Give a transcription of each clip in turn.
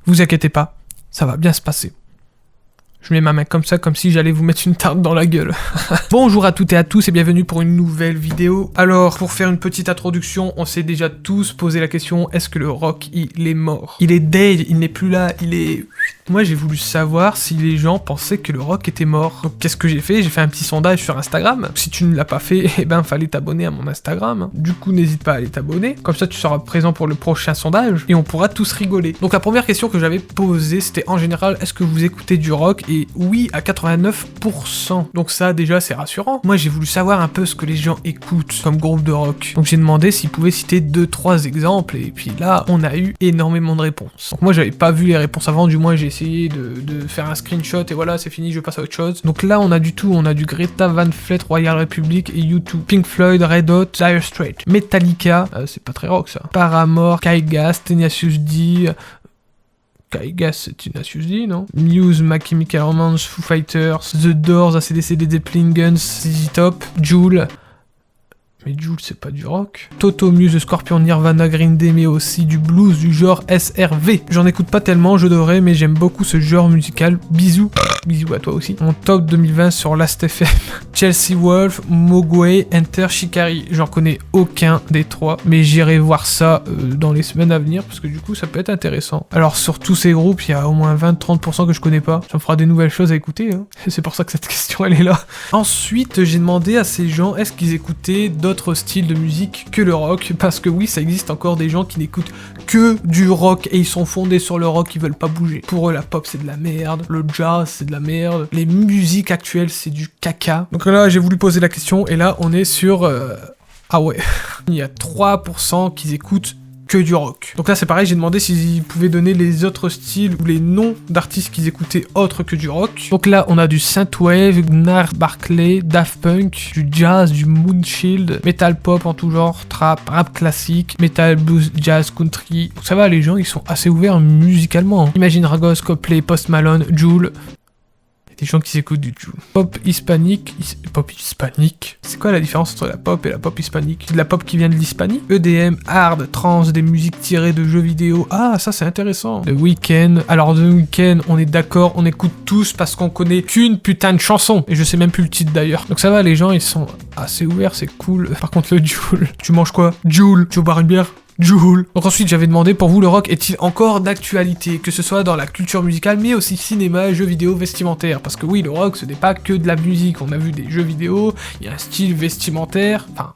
Vous inquiétez pas, ça va bien se passer. Je mets ma main comme ça, comme si j'allais vous mettre une tarte dans la gueule. Bonjour à toutes et à tous et bienvenue pour une nouvelle vidéo. Alors, pour faire une petite introduction, on s'est déjà tous posé la question, est-ce que le rock, il est mort? Il est dead, il n'est plus là, il est... Moi, j'ai voulu savoir si les gens pensaient que le rock était mort. Donc, qu'est-ce que j'ai fait? J'ai fait un petit sondage sur Instagram. Si tu ne l'as pas fait, eh ben, fallait t'abonner à mon Instagram. Du coup, n'hésite pas à aller t'abonner. Comme ça, tu seras présent pour le prochain sondage et on pourra tous rigoler. Donc, la première question que j'avais posée, c'était en général, est-ce que vous écoutez du rock? Et oui, à 89%. Donc ça, déjà, c'est rassurant. Moi, j'ai voulu savoir un peu ce que les gens écoutent comme groupe de rock. Donc, j'ai demandé s'ils pouvaient citer 2-3 exemples. Et puis là, on a eu énormément de réponses. Donc, moi, j'avais pas vu les réponses avant. Du moins, j'ai essayé de faire un screenshot et voilà, c'est fini, je passe à autre chose. Donc là, on a du tout. On a du Greta Van Fleet, Royal Republic et U2. Pink Floyd, Red Hot, Dire Straits. Metallica, c'est pas très rock ça. Paramore, Kyuss, Tenacious D... Kyuss, c'est Tenacious D, non? Muse, My Chemical Romance, Foo Fighters, The Doors, AC/DC, Led Zeppelin, Guns, ZZ Top, Jul. Mais Jul, c'est pas du rock. Toto, Muse, Scorpion, Nirvana, Green Day, mais aussi du blues du genre SRV. J'en écoute pas tellement, je devrais, mais j'aime beaucoup ce genre musical. Bisous. Bisous à toi aussi. Mon top 2020 sur Last.fm. Chelsea Wolf, Mogwai, Enter Shikari. J'en connais aucun des trois, mais j'irai voir ça dans les semaines à venir, parce que du coup, ça peut être intéressant. Alors, sur tous ces groupes, il y a au moins 20-30% que je connais pas. Ça me fera des nouvelles choses à écouter, hein. C'est pour ça que cette question, elle est là. Ensuite, j'ai demandé à ces gens, est-ce qu'ils écoutaient d'autres styles de musique que le rock, parce que oui, ça existe encore des gens qui n'écoutent que du rock et ils sont fondés sur le rock, ils veulent pas bouger. Pour eux, la pop c'est de la merde, le jazz c'est de la merde, les musiques actuelles c'est du caca. Donc là, j'ai voulu poser la question et là, on est sur... Ah ouais, il y a 3% qui écoutent que du rock. Donc là c'est pareil, j'ai demandé s'ils pouvaient donner les autres styles ou les noms d'artistes qu'ils écoutaient autres que du rock. Donc là on a du synthwave, Gnarls Barkley, Daft Punk, du jazz, du Moonshield, metal pop en tout genre, trap, rap classique, metal, blues, jazz, country. Donc ça va, les gens ils sont assez ouverts musicalement. Imagine Dragons, Coldplay, Post Malone, Jul. Des gens qui s'écoutent du Jul. Pop hispanique. Pop hispanique. C'est quoi la différence entre la pop et la pop hispanique? C'est de la pop qui vient de l'Hispanie? EDM, hard, trance, des musiques tirées de jeux vidéo. Ah, ça c'est intéressant. The Weeknd. Alors The Weeknd, on est d'accord, on écoute tous parce qu'on connaît qu'une putain de chanson. Et je sais même plus le titre d'ailleurs. Donc ça va, les gens ils sont assez ouverts, c'est cool. Par contre le Jul. Tu manges quoi? Jul. Tu veux boire une bière? Jul. Donc ensuite j'avais demandé, pour vous le rock est-il encore d'actualité, que ce soit dans la culture musicale mais aussi cinéma, jeux vidéo, vestimentaire, parce que oui, le rock ce n'est pas que de la musique, on a vu des jeux vidéo, il y a un style vestimentaire, enfin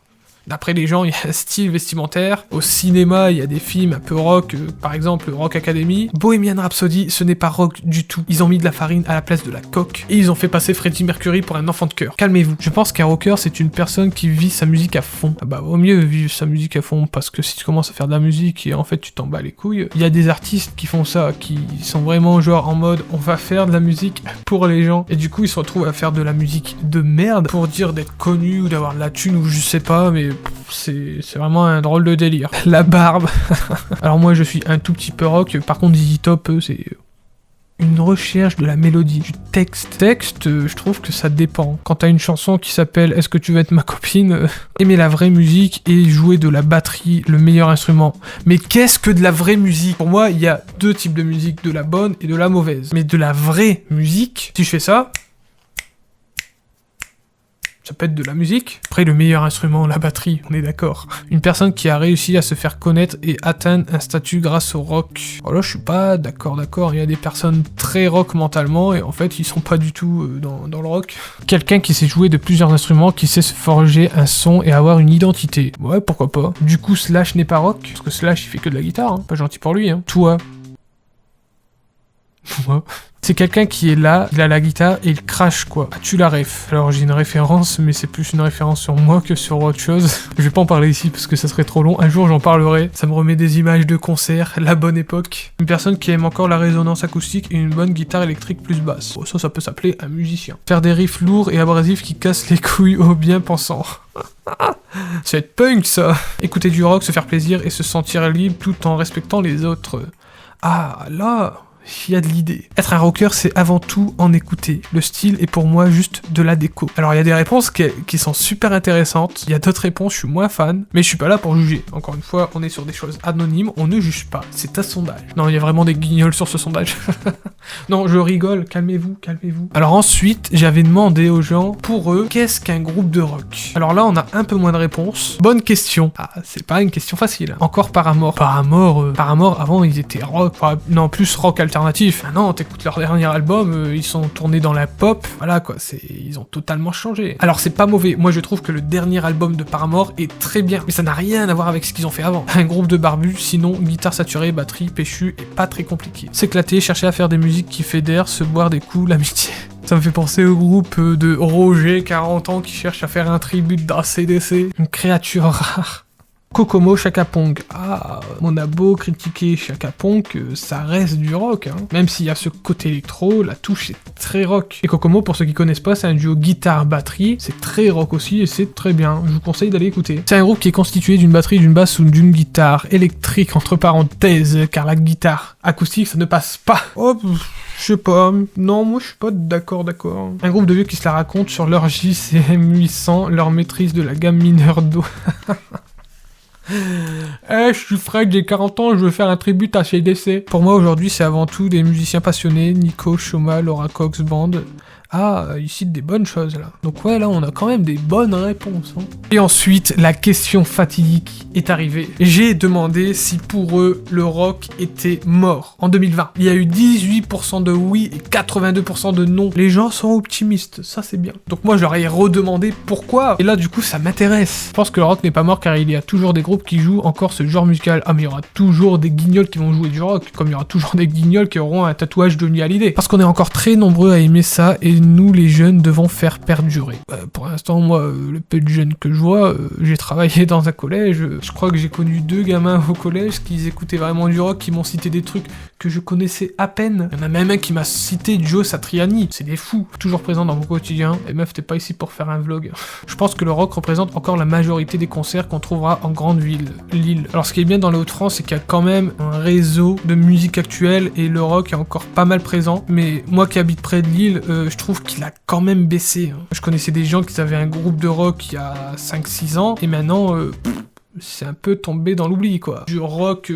d'après les gens, il y a un style vestimentaire. Au cinéma, il y a des films un peu rock, par exemple Rock Academy. Bohemian Rhapsody, ce n'est pas rock du tout. Ils ont mis de la farine à la place de la coke. Et ils ont fait passer Freddie Mercury pour un enfant de cœur. Calmez-vous. Je pense qu'un rocker, c'est une personne qui vit sa musique à fond. Ah bah, vaut mieux vivre sa musique à fond, parce que si tu commences à faire de la musique et en fait tu t'en bats les couilles, il y a des artistes qui font ça, qui sont vraiment genre en mode, on va faire de la musique pour les gens. Et du coup, ils se retrouvent à faire de la musique de merde pour dire d'être connu ou d'avoir de la thune ou je sais pas, mais c'est vraiment un drôle de délire. La barbe. Alors moi je suis un tout petit peu rock, par contre ZZ Top c'est une recherche de la mélodie, du texte. Je trouve que ça dépend. Quand t'as une chanson qui s'appelle Est-ce que tu veux être ma copine, aimer la vraie musique et jouer de la batterie, le meilleur instrument. Mais qu'est-ce que de la vraie musique? Pour moi il y a deux types de musique, de la bonne et de la mauvaise. Mais de la vraie musique, si je fais ça, ça peut être de la musique. Après, le meilleur instrument, la batterie, on est d'accord. Une personne qui a réussi à se faire connaître et atteindre un statut grâce au rock. Alors là, je suis pas d'accord. Il y a des personnes très rock mentalement et en fait, ils sont pas du tout dans le rock. Quelqu'un qui sait jouer de plusieurs instruments, qui sait se forger un son et avoir une identité. Ouais, pourquoi pas. Du coup, Slash n'est pas rock, parce que Slash, il fait que de la guitare. Hein. Pas gentil pour lui. Hein. Toi. Moi. C'est quelqu'un qui est là, il a la guitare et il crache quoi. As-tu la ref? Alors j'ai une référence, mais c'est plus une référence sur moi que sur autre chose. Je vais pas en parler ici parce que ça serait trop long. Un jour j'en parlerai. Ça me remet des images de concerts, la bonne époque. Une personne qui aime encore la résonance acoustique et une bonne guitare électrique plus basse. Bon, ça peut s'appeler un musicien. Faire des riffs lourds et abrasifs qui cassent les couilles aux bien pensants. C'est être punk ça. Écouter du rock, se faire plaisir et se sentir libre tout en respectant les autres. Ah là, il y a de l'idée. Être un rocker, c'est avant tout en écouter. Le style est pour moi juste de la déco. Alors il y a des réponses qui sont super intéressantes, il y a d'autres réponses, je suis moins fan, mais je suis pas là pour juger. Encore une fois, on est sur des choses anonymes, on ne juge pas. C'est un sondage. Non, il y a vraiment des guignols sur ce sondage. Non, je rigole, calmez-vous, calmez-vous. Alors ensuite, j'avais demandé aux gens, pour eux, qu'est-ce qu'un groupe de rock? Alors là, on a un peu moins de réponses. Bonne question. Ah, c'est pas une question facile. Encore Paramore. Paramore, avant, ils étaient rock. Enfin, non, plus rock alternatif. Ah non, t'écoutes leur dernier album, ils sont tournés dans la pop. Voilà, quoi, ils ont totalement changé. Alors, c'est pas mauvais. Moi, je trouve que le dernier album de Paramore est très bien. Mais ça n'a rien à voir avec ce qu'ils ont fait avant. Un groupe de barbus, sinon, guitare saturée, batterie, péchu, et pas très compliqué. S'éclater, chercher à faire des musiques qui fédèrent, se boire des coups, l'amitié. Ça me fait penser au groupe de Roger, 40 ans, qui cherche à faire un tribut d'ACDC. Une créature rare. Kokomo Chaka Ponk. Ah, on a beau critiquer Chaka Ponk, ça reste du rock, hein. Même s'il y a ce côté électro, la touche est très rock. Et Kokomo, pour ceux qui connaissent pas, c'est un duo guitare-batterie, c'est très rock aussi et c'est très bien, je vous conseille d'aller écouter. C'est un groupe qui est constitué d'une batterie, d'une basse ou d'une guitare électrique, entre parenthèses, car la guitare acoustique, ça ne passe pas. Oh, je sais pas, non, moi je suis pas d'accord. Un groupe de vieux qui se la racontent sur leur JCM 800, leur maîtrise de la gamme mineure d'eau. Je suis Fred, j'ai 40 ans, je veux faire un tribut à CDC. Pour moi aujourd'hui c'est avant tout des musiciens passionnés, Nico, Shoma, Laura Cox Band. Ah, ils citent des bonnes choses là. Donc ouais, là on a quand même des bonnes réponses. Hein. Et ensuite, la question fatidique est arrivée. J'ai demandé si pour eux, le rock était mort en 2020. Il y a eu 18% de oui et 82% de non. Les gens sont optimistes, ça c'est bien. Donc moi je leur ai redemandé pourquoi. Et là du coup ça m'intéresse. Je pense que le rock n'est pas mort car il y a toujours des groupes qui jouent encore ce genre musical. Ah mais il y aura toujours des guignols qui vont jouer du rock, comme il y aura toujours des guignols qui auront un tatouage de Johnny Hallyday. Parce qu'on est encore très nombreux à aimer ça et nous les jeunes devons faire perdurer. Pour l'instant moi le peu de jeunes que je vois, j'ai travaillé dans un collège, je crois que j'ai connu 2 gamins au collège qui écoutaient vraiment du rock, qui m'ont cité des trucs que je connaissais à peine. Il y en a même un qui m'a cité Joe Satriani, c'est des fous, toujours présent dans mon quotidien. Et meuf, t'es pas ici pour faire un vlog. Je pense que le rock représente encore la majorité des concerts qu'on trouvera en grande ville, Lille. Alors ce qui est bien dans les Hauts-de-France, c'est qu'il y a quand même un réseau de musique actuelle et le rock est encore pas mal présent, mais moi qui habite près de Lille, je trouve qu'il a quand même baissé. Hein. Je connaissais des gens qui avaient un groupe de rock il y a 5-6 ans, et maintenant, c'est un peu tombé dans l'oubli, quoi. Du rock,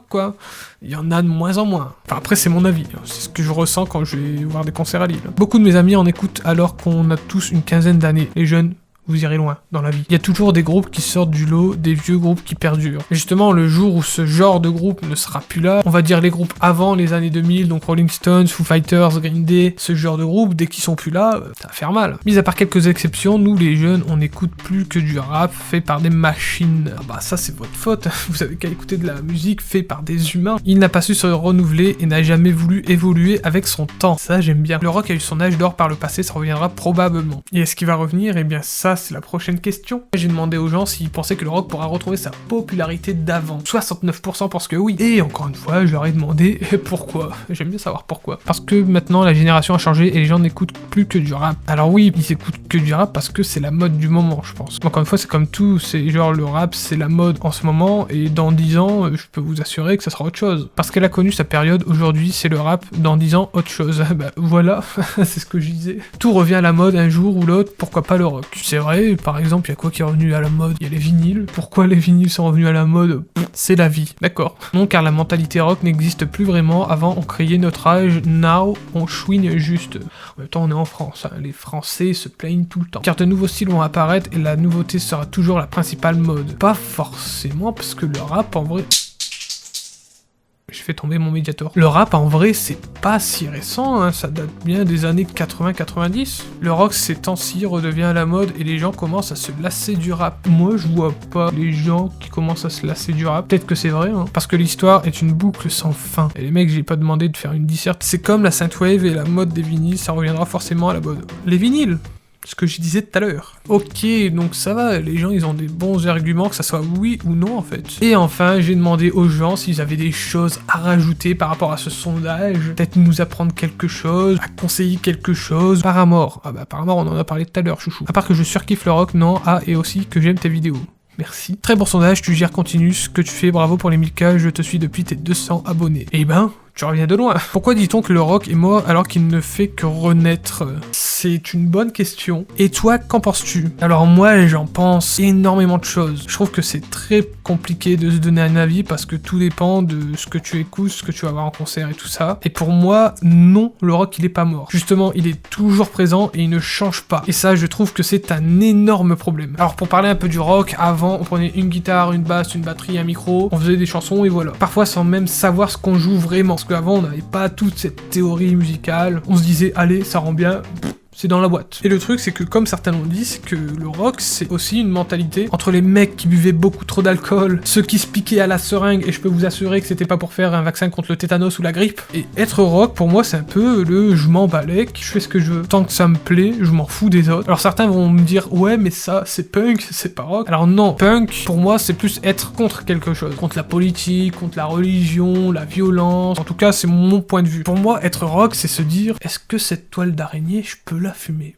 quoi, il y en a de moins en moins. Enfin, après, c'est mon avis. C'est ce que je ressens quand je vais voir des concerts à Lille. Beaucoup de mes amis en écoutent alors qu'on a tous une quinzaine d'années. Les jeunes, vous irez loin dans la vie. Il y a toujours des groupes qui sortent du lot, des vieux groupes qui perdurent. Et justement, le jour où ce genre de groupe ne sera plus là, on va dire les groupes avant les années 2000, donc Rolling Stones, Foo Fighters, Green Day, ce genre de groupe, dès qu'ils sont plus là, ça va faire mal. Mis à part quelques exceptions, nous les jeunes, on n'écoute plus que du rap fait par des machines. Ah bah ça c'est votre faute, vous avez qu'à écouter de la musique faite par des humains. Il n'a pas su se renouveler et n'a jamais voulu évoluer avec son temps. Ça j'aime bien. Le rock a eu son âge d'or par le passé, ça reviendra probablement. Et est-ce qu'il va revenir? Eh bien ça c'est la prochaine question. J'ai demandé aux gens s'ils pensaient que le rock pourra retrouver sa popularité d'avant. 69% pensent que oui. Et encore une fois, je leur ai demandé pourquoi. J'aime bien savoir pourquoi. Parce que maintenant, la génération a changé et les gens n'écoutent plus que du rap. Alors oui, ils écoutent que du rap parce que c'est la mode du moment, je pense. Encore une fois, c'est comme tout, c'est genre le rap, c'est la mode en ce moment et dans 10 ans, je peux vous assurer que ça sera autre chose. Parce qu'elle a connu sa période, aujourd'hui, c'est le rap, dans 10 ans, autre chose. Bah voilà, c'est ce que je disais. Tout revient à la mode un jour ou l'autre, pourquoi pas le rock? C'est vrai, par exemple, il y a quoi qui est revenu à la mode? Il y a les vinyles. Pourquoi les vinyles sont revenus à la mode? C'est la vie, d'accord. Non, car la mentalité rock n'existe plus vraiment. Avant, on criait notre âge, now, on chouine juste. En même temps, on est en France, hein. Les Français se plaignent tout le temps. Car de nouveaux styles vont apparaître et la nouveauté sera toujours la principale mode. Pas forcément, parce que le rap, en vrai... Je fais tomber mon médiator. Le rap, en vrai, c'est pas si récent, hein, ça date bien des années 80-90. Le rock, ces temps-ci, redevient à la mode et les gens commencent à se lasser du rap. Moi, je vois pas les gens qui commencent à se lasser du rap. Peut-être que c'est vrai, hein, parce que l'histoire est une boucle sans fin. Et les mecs, j'ai pas demandé de faire une disserte. C'est comme la synthwave et la mode des vinyles, ça reviendra forcément à la mode. Les vinyles, ce que je disais tout à l'heure. Ok, donc ça va, les gens ils ont des bons arguments, que ça soit oui ou non en fait. Et enfin, j'ai demandé aux gens s'ils avaient des choses à rajouter par rapport à ce sondage, peut-être nous apprendre quelque chose, à conseiller quelque chose. Paramore, ah bah Paramore on en a parlé tout à l'heure chouchou. À part que je surkiffe le rock, non, ah et aussi que j'aime tes vidéos. Merci. Très bon sondage, tu gères, continue ce que tu fais, bravo pour les 1000K, je te suis depuis tes 200 abonnés. Eh ben, tu reviens de loin. Pourquoi dit-on que le rock est mort alors qu'il ne fait que renaître? C'est une bonne question. Et toi, qu'en penses-tu? Alors moi, j'en pense énormément de choses. Je trouve que c'est très compliqué de se donner un avis parce que tout dépend de ce que tu écoutes, ce que tu vas voir en concert et tout ça. Et pour moi, non, le rock, il est pas mort. Justement, il est toujours présent et il ne change pas. Et ça, je trouve que c'est un énorme problème. Alors pour parler un peu du rock, avant, on prenait une guitare, une basse, une batterie, un micro, on faisait des chansons et voilà. Parfois sans même savoir ce qu'on joue vraiment, parce qu'avant, on n'avait pas toute cette théorie musicale. On se disait, allez, ça rend bien... c'est dans la boîte. Et le truc, c'est que comme certains l'ont dit, c'est que le rock, c'est aussi une mentalité entre les mecs qui buvaient beaucoup trop d'alcool, ceux qui se piquaient à la seringue, et je peux vous assurer que c'était pas pour faire un vaccin contre le tétanos ou la grippe. Et être rock, pour moi, c'est un peu le je m'en balèque, je fais ce que je veux. Tant que ça me plaît, je m'en fous des autres. Alors certains vont me dire, ouais, mais ça, c'est punk, c'est pas rock. Alors non, punk, pour moi, c'est plus être contre quelque chose. Contre la politique, contre la religion, la violence. En tout cas, c'est mon point de vue. Pour moi, être rock, c'est se dire, est-ce que cette toile d'araignée, je peux la fumer?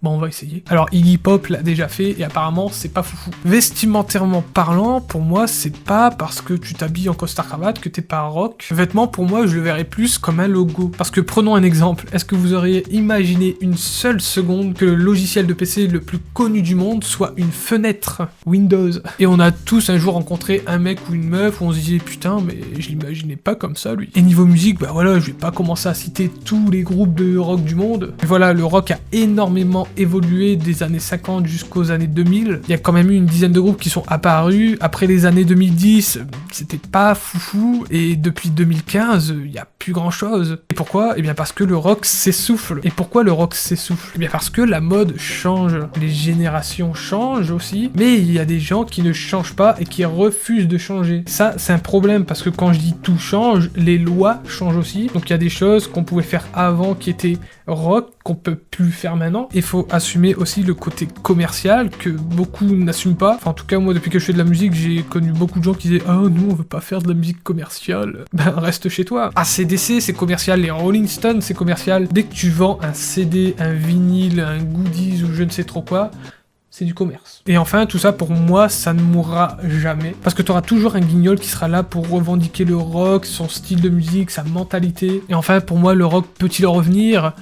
Bon, on va essayer. Alors, Iggy Pop l'a déjà fait, et apparemment, c'est pas foufou. Vestimentairement parlant, pour moi, c'est pas parce que tu t'habilles en costard-cravate que t'es pas rock. Vêtements, pour moi, je le verrais plus comme un logo. Parce que, prenons un exemple, est-ce que vous auriez imaginé une seule seconde que le logiciel de PC le plus connu du monde soit une fenêtre Windows? Et on a tous un jour rencontré un mec ou une meuf où on se disait, putain, mais je l'imaginais pas comme ça, lui. Et niveau musique, bah voilà, je vais pas commencer à citer tous les groupes de rock du monde. Mais voilà, le rock a énormément évolué des années 50 jusqu'aux années 2000. Il y a quand même eu une dizaine de groupes qui sont apparus. Après les années 2010, c'était pas foufou. Et depuis 2015, il y a plus grand chose. Et pourquoi? Eh bien parce que le rock s'essouffle. Et pourquoi le rock s'essouffle? Eh bien parce que la mode change. Les générations changent aussi. Mais il y a des gens qui ne changent pas et qui refusent de changer. Ça, c'est un problème parce que quand je dis tout change, les lois changent aussi. Donc il y a des choses qu'on pouvait faire avant qui étaient rock, qu'on peut plus faire maintenant. Il faut assumer aussi le côté commercial que beaucoup n'assument pas. Enfin, en tout cas, moi, depuis que je fais de la musique, j'ai connu beaucoup de gens qui disaient « Oh, nous, on veut pas faire de la musique commerciale. » Ben, reste chez toi. ACDC, c'est commercial. Les Rolling Stones, c'est commercial. Dès que tu vends un CD, un vinyle, un goodies ou je ne sais trop quoi, c'est du commerce. Et enfin, tout ça, pour moi, ça ne mourra jamais. Parce que tu auras toujours un guignol qui sera là pour revendiquer le rock, son style de musique, sa mentalité. Et enfin, pour moi, le rock peut-il revenir ?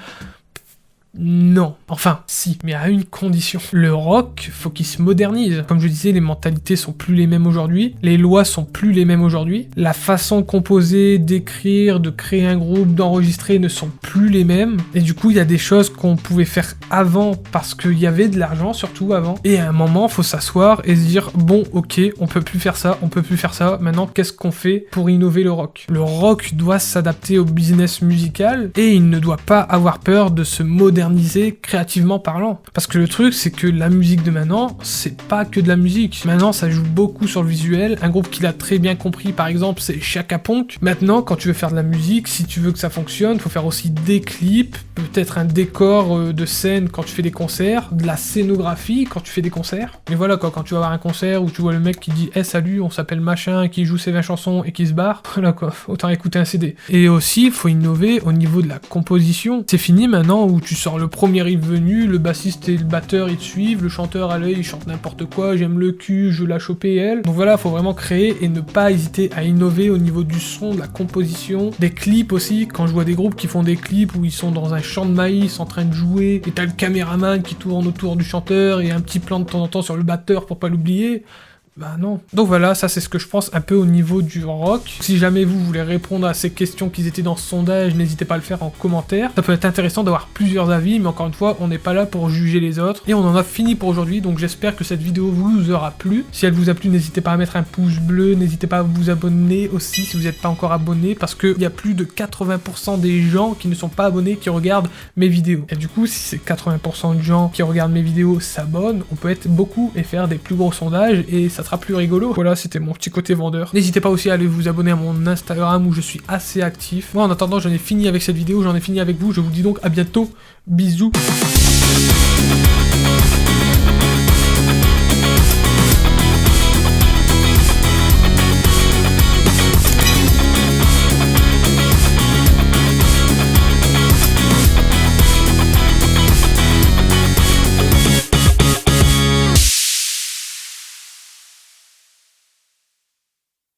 Non. Enfin, si, mais à une condition. Le rock, faut qu'il se modernise. Comme je disais, les mentalités sont plus les mêmes aujourd'hui, les lois sont plus les mêmes aujourd'hui, la façon de composer, d'écrire, de créer un groupe, d'enregistrer ne sont plus les mêmes, et du coup, il y a des choses qu'on pouvait faire avant parce qu'il y avait de l'argent, surtout avant, et à un moment, faut s'asseoir et se dire, bon, ok, on peut plus faire ça, maintenant, qu'est-ce qu'on fait pour innover le rock? Le rock doit s'adapter au business musical, et il ne doit pas avoir peur de se moderniser créativement parlant. Parce que le truc, c'est que la musique de maintenant, c'est pas que de la musique. Maintenant, ça joue beaucoup sur le visuel. Un groupe qui l'a très bien compris, par exemple, c'est Chaka Ponk. Maintenant, quand tu veux faire de la musique, si tu veux que ça fonctionne, faut faire aussi des clips, peut-être un décor de scène quand tu fais des concerts, de la scénographie quand tu fais des concerts. Mais voilà, quoi, quand tu vas voir un concert où tu vois le mec qui dit « Hey, salut, on s'appelle machin », qui joue ses 20 chansons et qui se barre, voilà quoi, autant écouter un CD. Et aussi, faut innover au niveau de la composition. C'est fini maintenant où tu sors le premier riff venu, le bassiste et le batteur ils te suivent, le chanteur allez il chante n'importe quoi, j'aime le cul, je veux la choper elle. Donc voilà, faut vraiment créer et ne pas hésiter à innover au niveau du son, de la composition, des clips aussi. Quand je vois des groupes qui font des clips où ils sont dans un champ de maïs en train de jouer et t'as le caméraman qui tourne autour du chanteur et un petit plan de temps en temps sur le batteur pour pas l'oublier. Bah non. Donc voilà, ça c'est ce que je pense un peu au niveau du rock. Si jamais vous voulez répondre à ces questions qui étaient dans ce sondage, n'hésitez pas à le faire en commentaire. Ça peut être intéressant d'avoir plusieurs avis, mais encore une fois, on n'est pas là pour juger les autres. Et on en a fini pour aujourd'hui, donc j'espère que cette vidéo vous aura plu. Si elle vous a plu, n'hésitez pas à mettre un pouce bleu, n'hésitez pas à vous abonner aussi si vous n'êtes pas encore abonné, parce qu'il y a plus de 80% des gens qui ne sont pas abonnés qui regardent mes vidéos. Et du coup, si c'est 80% de gens qui regardent mes vidéos s'abonnent, on peut être beaucoup et faire des plus gros sondages, et ça sera plus rigolo. Voilà, c'était mon petit côté vendeur. N'hésitez pas aussi à aller vous abonner à mon Instagram où je suis assez actif. Moi, en attendant, j'en ai fini avec cette vidéo, j'en ai fini avec vous. Je vous dis donc à bientôt. Bisous.